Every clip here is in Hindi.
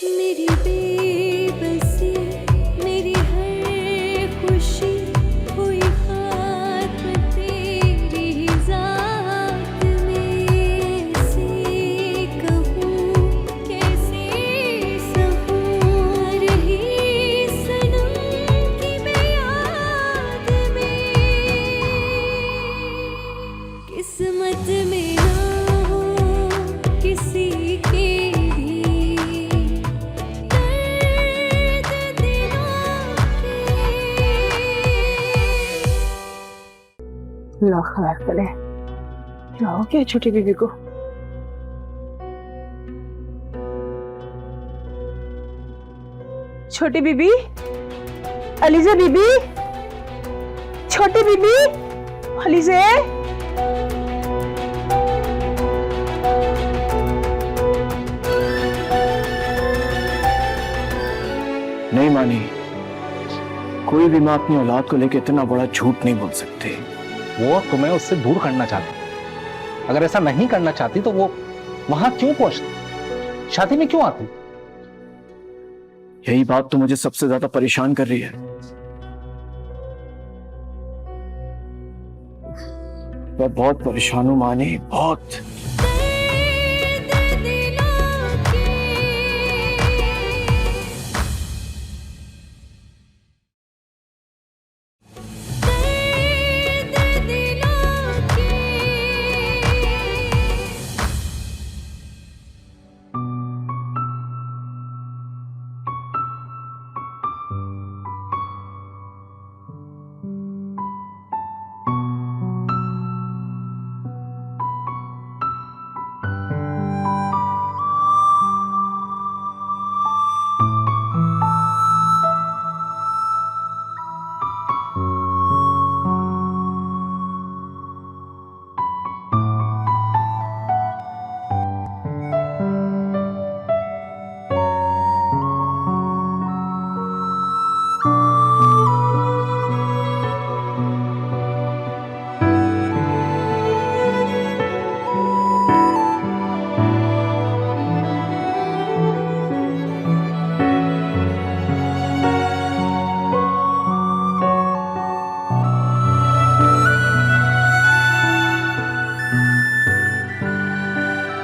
मेरी बेबसी, मेरी हर खुशी हुई खात्म तेरी ही ज़ात में। से कहूँ कैसे सहूँ रही सनम की मैं याद में। किस्मत में ना हो किसी के भी दर्द दिलों के। अल्लाह खैर करे। क्या हो गया छोटी बीबी को? छोटी बीबी, अलीज़ा बीबी, छोटी बीबी, अलीज़ा। नहीं मानी, कोई भी माँ अपनी औलाद को लेकर इतना बड़ा झूठ नहीं बोल सकती। वो तुम्हें उससे दूर करना चाहती। अगर ऐसा नहीं करना चाहती तो वो वहां क्यों पहुंचती, शादी में क्यों आती? यही बात तो मुझे सबसे ज्यादा परेशान कर रही है। मैं बहुत परेशान हूं मानी, बहुत। दर्द दिलों के। दर्द दिलों के।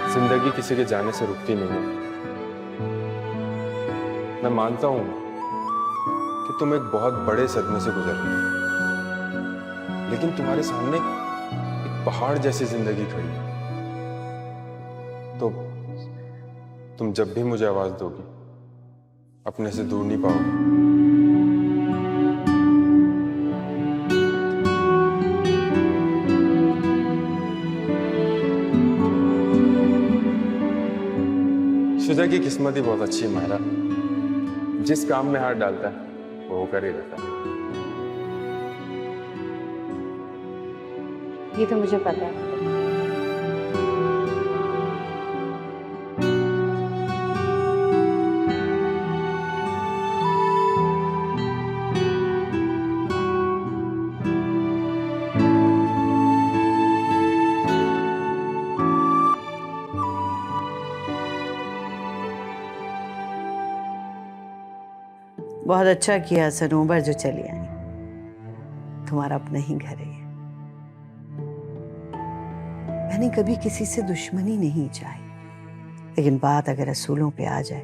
जिंदगी किसी के जाने से रुकती नहीं है। मैं मानता हूं कि तुम एक बहुत बड़े सदमे से गुजर रही हो, लेकिन तुम्हारे सामने एक पहाड़ जैसी जिंदगी खड़ी है। तो तुम जब भी मुझे आवाज दोगी, अपने से दूर नहीं पाओगे। शुजा की किस्मत ही बहुत अच्छी है मायरा। जिस काम में हाथ डालता है वो कर ही रहता है। ये तो मुझे पता है। बहुत अच्छा किया सनोबर जो चली आई। तुम्हारा अपना ही घर है ये। मैंने कभी किसी से दुश्मनी नहीं चाही, लेकिन बात अगर असूलों पे आ जाए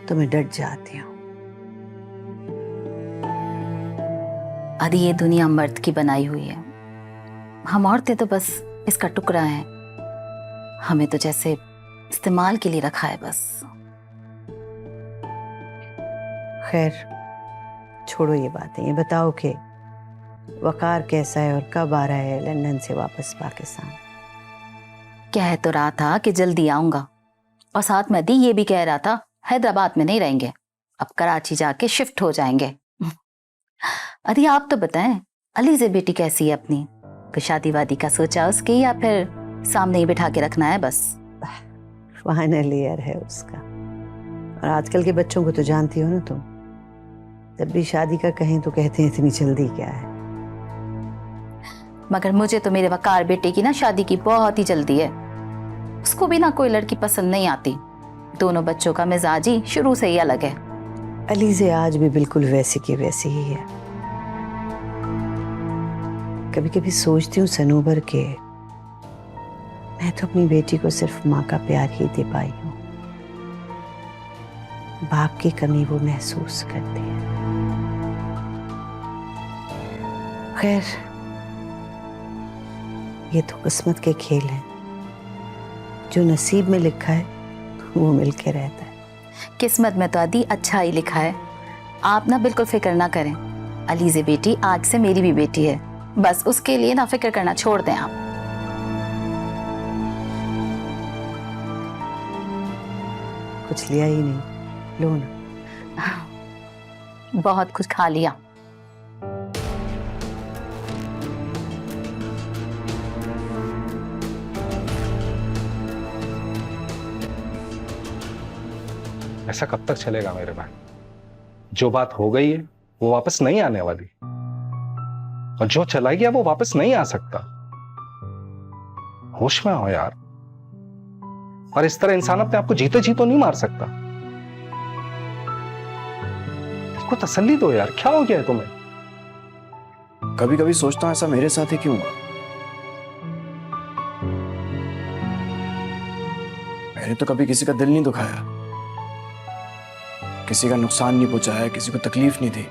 तो मैं डट जाती हूँ। आदि ये दुनिया मर्द की बनाई हुई है। हम औरतें तो बस इसका टुकड़ा हैं। हमें तो जैसे इस्तेमाल के लिए रखा है बस। खैर छोड़ो ये बातें। ये बताओ कि वकार कैसा है और कब आ रहा है लंदन से वापस पाकिस्तान? कह तो रहा था कि जल्दी आऊंगा, और साथ में दी ये भी कह रहा था हैदराबाद में नहीं रहेंगे, अब कराची जाके शिफ्ट हो जाएंगे। अरे आप तो बताएं, अलीज़ा बेटी कैसी है अपनी? कोई शादी वादी का सोचा उसकी, या फिर सामने ही बिठा के रखना है बस? फाइनल ईयर है उसका, और आजकल के बच्चों को तो जानती हो ना तुम, जब भी शादी का कहें तो कहते हैं इतनी जल्दी क्या है। मगर मुझे तो मेरे वकार बेटे की ना शादी की बहुत ही जल्दी है। उसको भी ना कोई लड़की पसंद नहीं आती। दोनों बच्चों का मिजाज ही शुरू से ही अलग है। अलीज़े आज भी बिल्कुल वैसी की वैसी ही है। कभी कभी सोचती हूँ सनोबर के मैं तो अपनी बेटी को सिर्फ माँ का प्यार ही दे पाई हूँ, बाप की कमी वो महसूस करती है। खैर ये तो किस्मत के खेल हैं, जो नसीब में लिखा है वो मिलके रहता है। किस्मत में तो आदि अच्छा ही लिखा है। आप ना बिल्कुल फिक्र ना करें। अलीज़े बेटी आज से मेरी भी बेटी है, बस उसके लिए ना फिक्र करना छोड़ दें आप। कुछ लिया ही नहीं, लो ना। बहुत कुछ खा लिया। ऐसा कब तक चलेगा मेरे भाई? जो बात हो गई है वो वापस नहीं आने वाली, और जो चला गया वो वापस नहीं आ सकता। होश में आओ यार। और इस तरह इंसान अपने आप को जीते जी तो नहीं मार सकता। इसको तसल्ली दो यार, क्या हो गया है तुम्हें? कभी कभी सोचता हूं ऐसा मेरे साथ ही क्यों हुआ। मैंने तो कभी किसी का दिल नहीं दुखाया, किसी का नुकसान नहीं पहुंचाया, किसी को तकलीफ नहीं दी।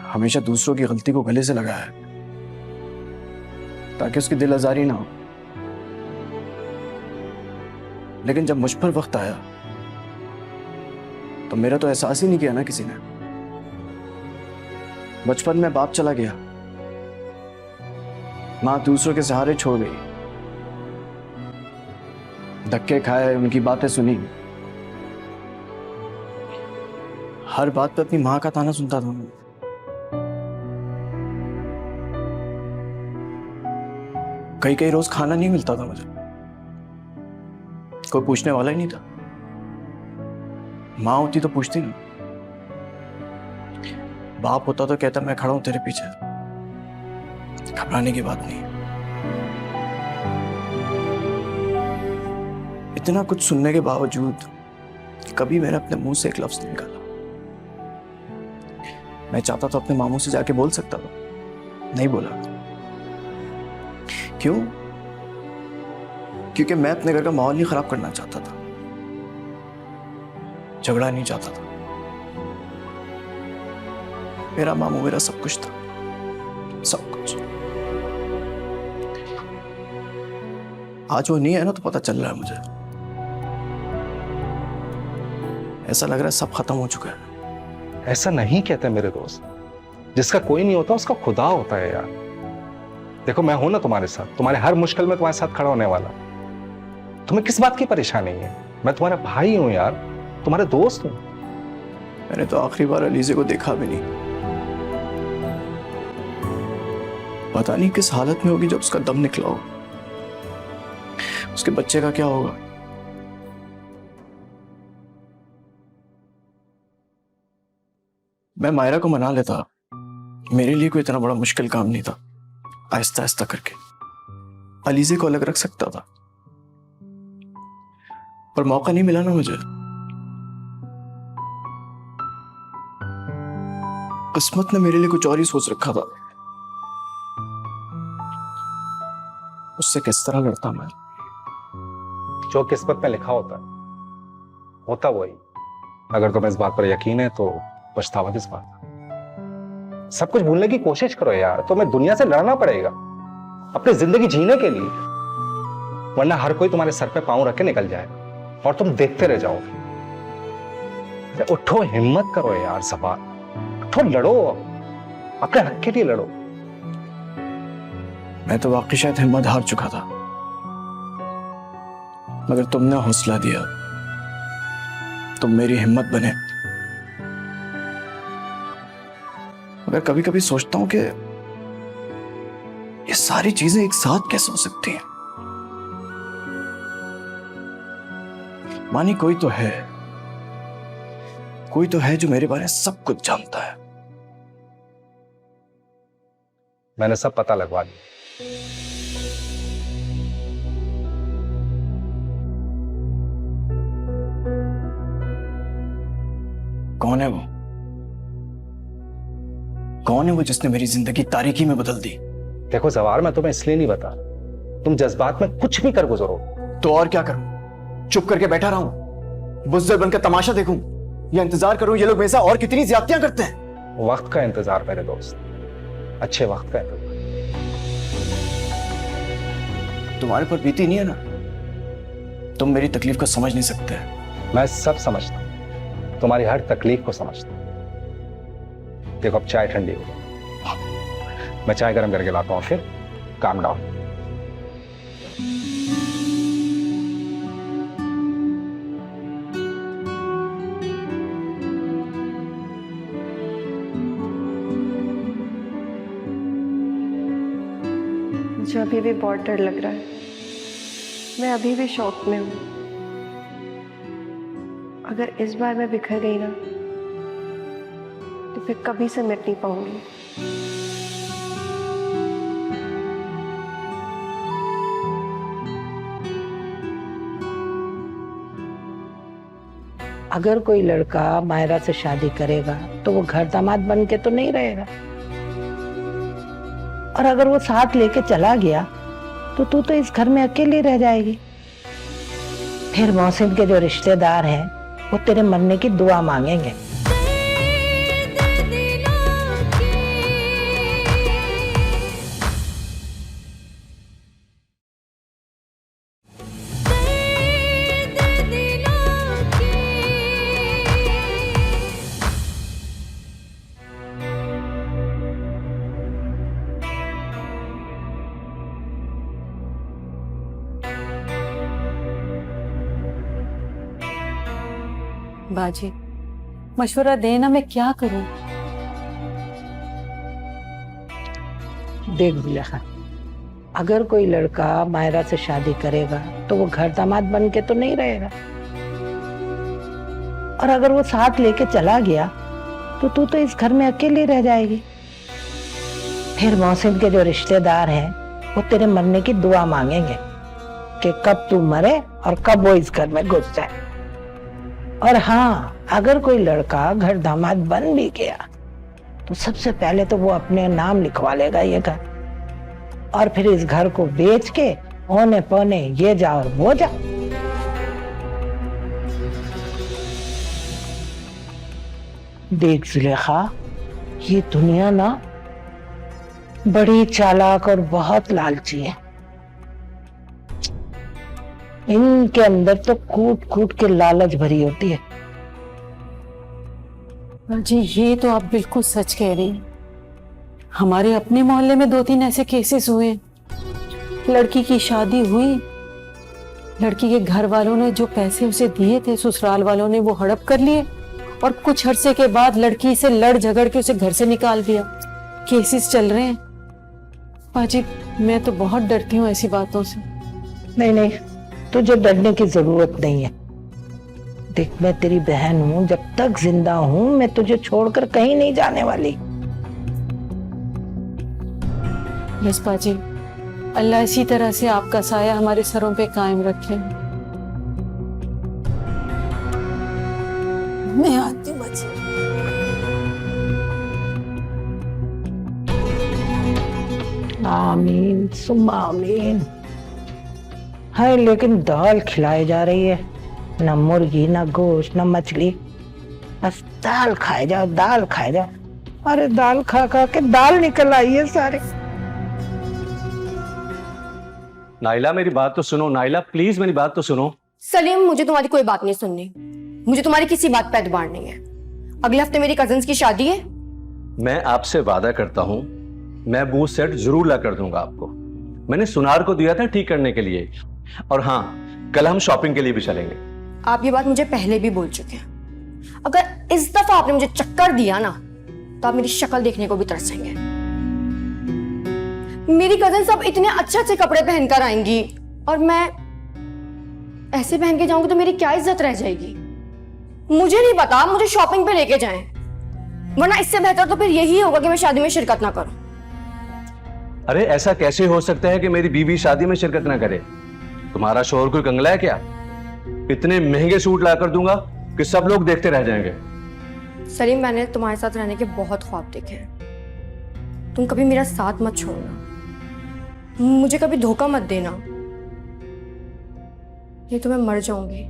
हमेशा दूसरों की गलती को गले से लगाया ताकि उसकी दिल आजारी ना हो। लेकिन जब मुझ पर वक्त आया तो मेरा तो एहसास ही नहीं किया ना किसी ने। बचपन में बाप चला गया, मां दूसरों के सहारे छोड़ गई, धक्के खाए, उनकी बातें सुनी, हर बात पे अपनी मां का ताना सुनता था मैं। कई कई रोज खाना नहीं मिलता था मुझे, कोई पूछने वाला ही नहीं था। मां होती तो पूछती ना, बाप होता तो कहता मैं खड़ा हूं तेरे पीछे, घबराने की बात नहीं। इतना कुछ सुनने के बावजूद कभी मैंने अपने मुंह से एक लफ्ज नहीं निकाला। मैं चाहता तो अपने मामू से जाके बोल सकता था, नहीं बोला। क्यों? क्योंकि मैं अपने घर का माहौल नहीं खराब करना चाहता था, झगड़ा नहीं चाहता था। मेरा मामू मेरा सब कुछ था, सब कुछ। आज वो नहीं है ना तो पता चल रहा है मुझे, ऐसा लग रहा है सब खत्म हो चुका है। ऐसा नहीं कहते मेरे दोस्त, जिसका कोई नहीं होता उसका खुदा होता है यार। देखो मैं हूं ना तुम्हारे साथ, तुम्हारे हर मुश्किल में तुम्हारे साथ खड़ा होने वाला। तुम्हें किस बात की परेशानी है? मैं तुम्हारा भाई हूं यार, तुम्हारे दोस्त हूं। मैंने तो आखिरी बार अलीज़े को देखा भी नहीं, पता नहीं किस हालत में होगी जब उसका दम निकला हो। उसके बच्चे का क्या होगा? मैं मायरा को मना लेता, मेरे लिए कोई इतना बड़ा मुश्किल काम नहीं था। आहिस्ता आहिस्ता करके अलीज़े को अलग रख सकता था, पर मौका नहीं मिला ना मुझे। किस्मत ने मेरे लिए कुछ और ही सोच रखा था। उससे किस तरह लड़ता मैं? जो किस्मत में लिखा होता वही। अगर तुम्हें इस बात पर यकीन है तो पछतावा किस बात का? सब कुछ भूलने की कोशिश करो यार, तुम्हें दुनिया से लड़ना पड़ेगा अपनी जिंदगी जीने के लिए, वरना हर कोई तुम्हारे सर पे पांव रख के निकल जाएगा और तुम देखते रह जाओगे। उठो, हिम्मत करो यार सवार, उठो, लड़ो, अपने हक के लिए लड़ो। मैं तो वाकई शायद हिम्मत हार चुका था, मगर तुमने हौसला दिया, तुम मेरी हिम्मत बने। मगर कभी कभी सोचता हूं कि ये सारी चीजें एक साथ कैसे हो सकती हैं। मानी कोई तो है जो मेरे बारे में सब कुछ जानता है। मैंने सब पता लगवा दिया। कौन है वो? कौन है वो जिसने मेरी जिंदगी तारीकी में बदल दी? देखो जवार, मैं तुम्हें इसलिए नहीं बता रहा, तुम जज्बात में कुछ भी कर गुजरो। तो और क्या करूं? चुप करके बैठा रहूं? बुज़दिल बनकर तमाशा देखूं या इंतजार करूं ये लोग मेरे साथ और कितनी ज्यादतियां करते हैं? वक्त का इंतजार मेरे दोस्त, अच्छे वक्त का इंतजार। तुम्हारे पर बीती नहीं है ना, तुम मेरी तकलीफ को समझ नहीं सकते। मैं सब समझता हूं, तुम्हारी हर तकलीफ को समझता हूं। देखो अब चाय ठंडी हो गई, मैं चाय गर्म करके लाता हूं, फिर काम डाउन। मुझे अभी भी बहुत डर लग रहा है। मैं अभी भी शौक में हूँ। अगर इस बार मैं बिखर गई ना तो फिर कभी से मिट नहीं पाऊंगी। अगर कोई लड़का मायरा से शादी करेगा तो वो घर दामाद बन के तो नहीं रहेगा, और अगर वो साथ लेके चला गया तो तू तो इस घर में अकेली रह जाएगी। फिर मौसिम के जो रिश्तेदार हैं वो तेरे मरने की दुआ मांगेंगे। दर्द दिलों के दर्द दिलों के बाजी, मशवरा देना, मैं क्या करूं? देख जुलेखा, अगर कोई लड़का मायरा से शादी करेगा तो वो घर दामाद बन के तो नहीं रहेगा, और अगर वो साथ लेके चला गया तो तू तो इस घर में अकेली रह जाएगी। फिर मौसिम के जो रिश्तेदार हैं वो तेरे मरने की दुआ मांगेंगे कि कब तू मरे और कब वो इस घर में घुस जाए। और हाँ, अगर कोई लड़का घर दामाद बन भी गया तो सबसे पहले तो वो अपने नाम लिखवा लेगा ये घर, और फिर इस घर को बेच के औने पौने ये जा और वो जा। देख जुलेखा, ये दुनिया ना बड़ी चालाक और बहुत लालची है। इनके अंदर तो कूट कूट के लालच भरी होती है। बाजी, ये तो आप बिल्कुल सच कह रही हैं। हमारे अपने मोहल्ले में 2-3 ऐसे केसेस हुए। लड़की की शादी हुई, लड़की के घर वालों ने जो पैसे उसे दिए थे ससुराल वालों ने वो हड़प कर लिए, और कुछ अरसे के बाद लड़की से लड़ झगड़ के उसे घर से निकाल दिया। केसेस चल रहे हैं। बाजी, मैं तो बहुत डरती हूँ ऐसी बातों से। नहीं नहीं, तुझे डरने की जरूरत नहीं है। देख, मैं तेरी बहन हूँ, जब तक जिंदा हूँ मैं तुझे छोड़कर कहीं नहीं जाने वाली। बस बाजी, अल्लाह इसी तरह से आपका साया हमारे सरों पे कायम रखे। मैं आती हूँ बाजी। आमीन सुम्मा आमीन। हाय, लेकिन दाल खिलाई जा रही है, न मुर्गी न गोश्त न मछली, बस दाल खाए जाओ, दाल खाए जाओ। अरे दाल खा खा के दाल निकल आई है सारे। नाइला, मेरी बात तो सुनो। नाइला प्लीज मेरी बात तो सुनो। सलीम, मुझे तुम्हारी कोई बात नहीं सुननी। मुझे तुम्हारी किसी बात पे एतबार नहीं है। अगले हफ्ते मेरी कजिन्स की शादी है। मैं आपसे वादा करता हूँ, मैं बूथ सेट जरूर ला कर दूंगा आपको। मैंने सुनार को दिया था ठीक करने के लिए, और हाँ, कल हम शॉपिंग के लिए भी चलेंगे। आप ये बात मुझे पहले भी बोल चुके हैं। अगर इस दफा आपने मुझे चक्कर दिया ना तो आप मेरी शक्ल देखने को भी तरसेंगे। मेरी कजिन सब इतने अच्छे अच्छे कपड़े पहनकर आएंगी और मैं ऐसे पहन के जाऊंगी तो मेरी क्या इज्जत रह जाएगी। मुझे नहीं पता, मुझे शॉपिंग पे लेके जाएं, वरना इससे बेहतर तो फिर यही होगा कि मैं शादी में शिरकत ना करूं। अरे ऐसा कैसे हो सकता है कि मेरी बीवी शादी में शिरकत ना करे? तुम्हारा शोहर कोई कंगला है क्या? इतने महंगे सूट ला कर दूंगा कि सब लोग देखते रह जाएंगे। सलीम, मैंने तुम्हारे साथ रहने के बहुत ख्वाब देखे हैं। तुम कभी मेरा साथ मत छोड़ना, मुझे कभी धोखा मत देना, नहीं तो मैं मर जाऊंगी।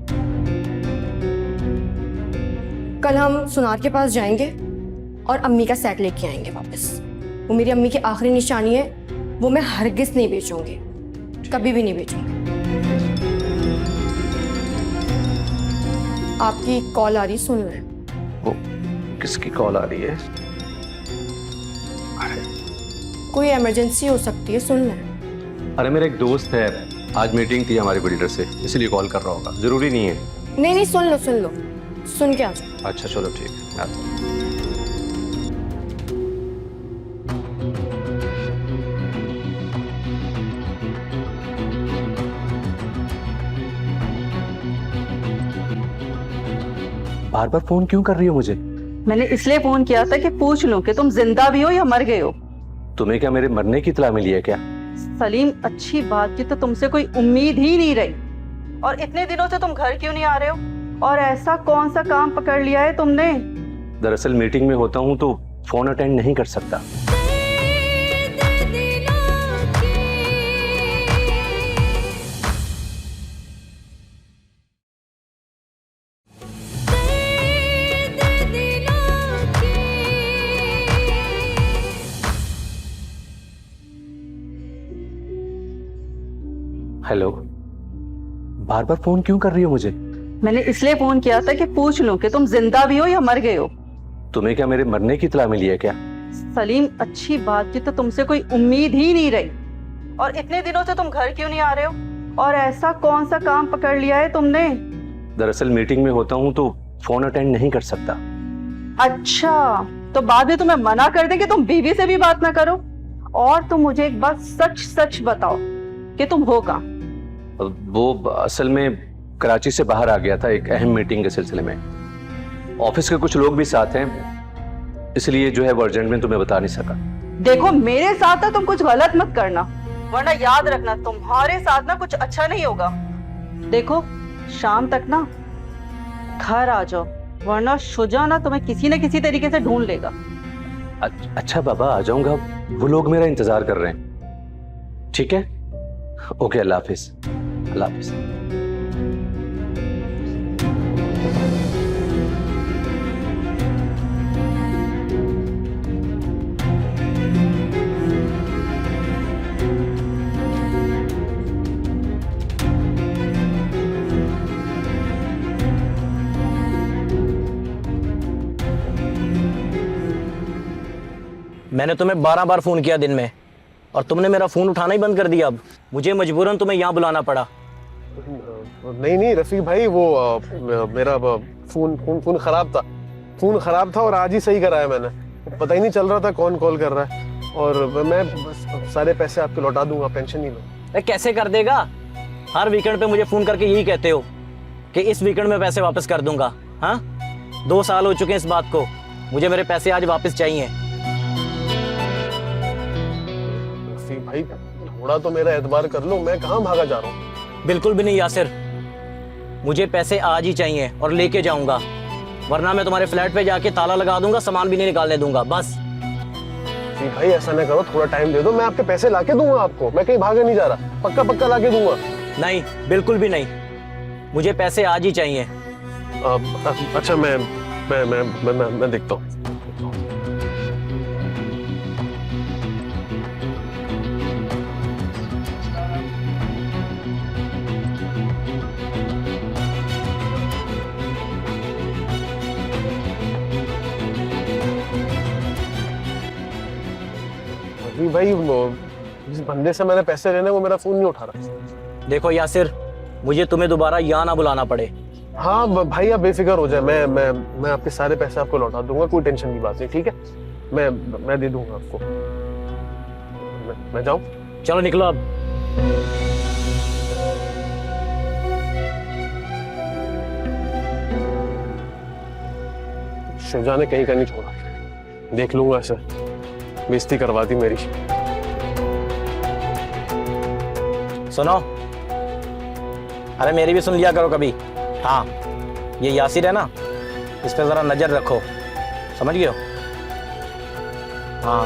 कल हम सुनार के पास जाएंगे और अम्मी का सेट लेके आएंगे वापस। वो मेरी अम्मी की आखिरी निशानी है, वो मैं हरगिज नहीं बेचूंगी, कभी भी नहीं बेचूंगी। आपकी कॉल आ रही, सुन लें। वो किसकी कॉल आ रही है? कोई इमरजेंसी हो सकती है, सुन लें। अरे मेरा एक दोस्त है, आज मीटिंग थी हमारे बिल्डर से, इसलिए कॉल कर रहा होगा। जरूरी नहीं है। नहीं नहीं, सुन लो सुन लो, सुन के आ जाओ। अच्छा चलो ठीक है, मैं आता हूं। बार बार फोन क्यों कर रही हो मुझे? मैंने इसलिए फोन किया था कि पूछ लूं कि तुम जिंदा भी हो या मर गए हो। तुम्हें क्या मेरे मरने की इत्तला मिली है क्या? सलीम, अच्छी बात की तो तुमसे कोई उम्मीद ही नहीं रही। और इतने दिनों से तुम घर क्यों नहीं आ रहे हो? और ऐसा कौन सा काम पकड़ लिया है तुमने? दरअसल मीटिंग में होता हूँ तो फोन अटेंड नहीं कर सकता। हेलो, बार बार फोन क्यों कर रही हो मुझे? मैंने इसलिए फोन किया था कि पूछ लूं कि तुम जिंदा भी हो या मर गए हो। तुम्हें क्या मेरे मरने की इत्तला मिली है क्या? सलीम, अच्छी बात की तो तुमसे कोई उम्मीद ही नहीं रही। और इतने दिनों से तुम घर क्यों नहीं आ रहे हो? और ऐसा कौन सा काम पकड़ लिया है तुमने? दरअसल मीटिंग में होता हूँ तो फोन अटेंड नहीं कर सकता। अच्छा, तो बाद में तुम्हें मना कर दे कि तुम बीवी से भी बात ना करो। और तुम मुझे एक बात सच सच बताओ कि तुम हो कहाँ? वो असल में कराची से बाहर आ गया था एक अहम मीटिंग के सिलसिले में। ऑफिस के कुछ लोग भी साथ हैं, इसलिए जो है वो अर्जेंट में तुम्हें बता नहीं सका। देखो, मेरे साथ ना तुम कुछ गलत मत करना, वरना याद रखना तुम्हारे साथ ना कुछ अच्छा नहीं होगा। देखो, शाम तक ना घर आ जाओ, वरना शुजा ना तुम्हें किसी न किसी तरीके से ढूंढ लेगा। अच्छा बाबा, आ जाऊंगा, वो लोग मेरा इंतजार कर रहे हैं। ठीक है, ओके, अल्लाह हाफिज। अल्लाह हाफिज। मैंने तुम्हें 12 बार फोन किया दिन में और तुमने मेरा फोन उठाना ही बंद कर दिया। अब मुझे मजबूरन तुम्हें यहाँ बुलाना पड़ा। नहीं नहीं रफीक भाई, वो मेरा फोन खराब था और आज ही सही कराया मैंने। पता ही नहीं चल रहा था कौन कॉल कर रहा है। और मैं सारे पैसे आपको लौटा दूंगा, टेंशन नहीं लो। अरे कैसे कर देगा? हर वीकेंड पे मुझे फोन करके यही कहते हो कि इस वीकेंड में पैसे वापस कर दूंगा। हाँ, 2 साल हो चुके हैं इस बात को। मुझे मेरे पैसे आज वापस चाहिए। रफीक भाई, थोड़ा तो मेरा एतबार कर लो, मैं कहाँ भागा जा रहा हूँ। बिल्कुल भी नहीं यासिर, मुझे पैसे आज ही चाहिए और लेके जाऊंगा, वरना मैं तुम्हारे फ्लैट पे जाके ताला लगा दूंगा, सामान भी नहीं निकालने दूंगा। बस भाई ऐसा ना करो, थोड़ा टाइम दे दो, मैं आपके पैसे लाके दूंगा आपको। मैं कहीं भागे नहीं जा रहा, पक्का पक्का लाके दूंगा। नहीं, बिल्कुल भी नहीं, मुझे पैसे आज ही चाहिए। अच्छा, मैं देखता हूँ। भाई जिस बंदे से मैंने पैसे लेने वो मेरा फोन नहीं उठा रहा। देखो यासिर, मुझे तुम्हें दोबारा यहाँ ना बुलाना पड़े। हाँ भाई, आप बेफिक्र हो जाए, मैं आपके सारे पैसे आपको लौटा दूंगा, कोई टेंशन की बात नहीं। ठीक है, मैं दे दूंगा आपको। मैं जाऊं? चलो निकलो अब। शुजा ने कहीं का नहीं छोड़ा, देख लूंगा ऐसे, बेइज्जती करवा दी मेरी। सुनो, अरे मेरी भी सुन लिया करो कभी। हाँ, ये यासिर है ना, इस पे जरा नजर रखो, समझ गए हो? हाँ।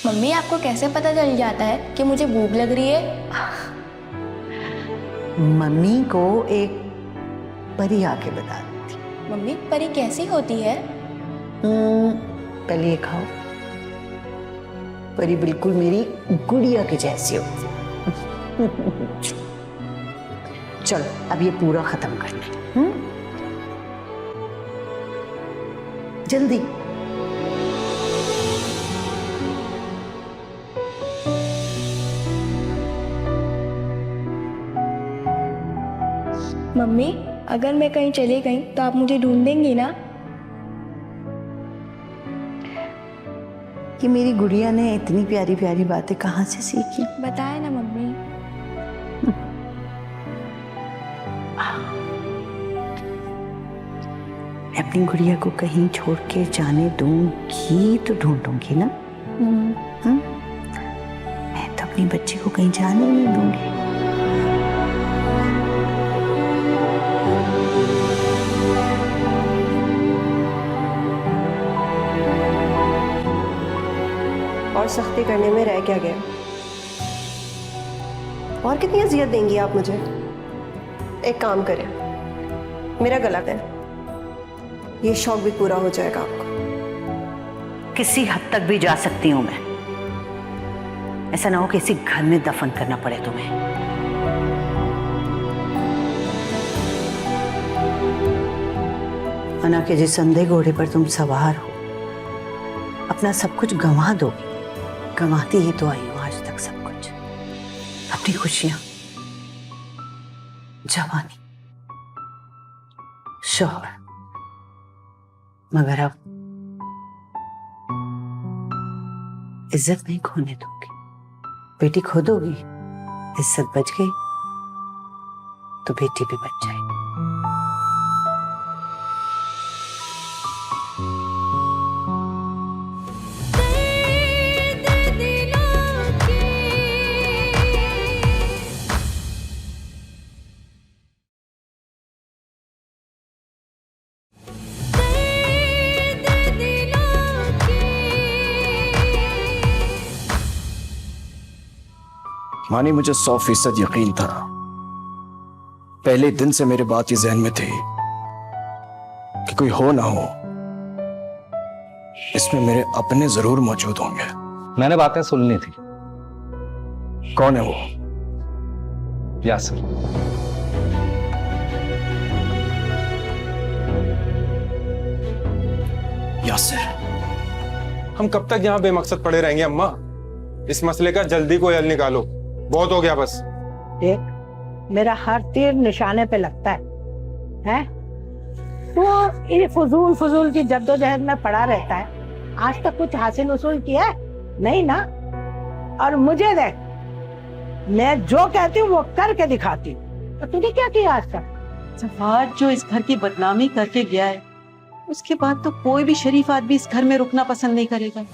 मम्मी आपको कैसे पता चल जाता है कि मुझे भूख लग रही है? मम्मी को एक परी आके बता देती। मम्मी परी कैसी होती है? पहले ये खाओ। परी बिल्कुल मेरी गुड़िया के जैसी होती है। चलो अब ये पूरा खत्म करना है। जल्दी। मम्मी अगर मैं कहीं चली गई तो आप मुझे ढूंढेंगी ना? कि मेरी गुड़िया ने इतनी प्यारी प्यारी बातें कहाँ से सीखी? बताए ना मम्मी। मैं अपनी गुड़िया को कहीं छोड़ के जाने दूंगी तो ढूंढूंगी ना। मैं तो अपनी बच्ची को कहीं जाने नहीं दूंगी। और सख्ती करने में रह क्या गया? और कितनी अजियत देंगी आप मुझे? एक काम करें, मेरा गला है, ये शौक भी पूरा हो जाएगा आपको। किसी हद तक भी जा सकती हूं मैं। ऐसा ना हो कि किसी घर में दफन करना पड़े तुम्हें। मना के जिस अंधे घोड़े पर तुम सवार हो, अपना सब कुछ गंवा दोगी। गंवाती ही तो आई हूं आज तक सब कुछ। अपनी खुशियां, जवानी, शौहर, मगर अब इज्जत नहीं खोने दूंगी। बेटी खो दोगी, इज्जत बच गई तो बेटी भी बच जाएगी। मानी, मुझे 100% यकीन था। पहले दिन से मेरे बात ये जहन में थी कि कोई हो ना हो, इसमें मेरे अपने जरूर मौजूद होंगे। मैंने बातें सुननी थी। कौन है वो? यासिर। यासिर? हम कब तक यहाँ बेमकसद पड़े रहेंगे अम्मा? इस मसले का जल्दी कोई हल निकालो, बहुत हो गया बस। देख, मेरा हर तीर निशाने पे लगता है? तो ये फजूल की जद्दोजहद में पड़ा रहता है। आज तक कुछ हासिल उसूल किया है? नहीं ना। और मुझे देख, मैं जो कहती हूँ वो करके दिखाती हूँ। तो तूने क्या किया आज तक? जवाद जो इस घर की बदनामी करके गया है, उसके बाद तो कोई भी शरीफ आदमी इस घर में रुकना पसंद नहीं करेगा।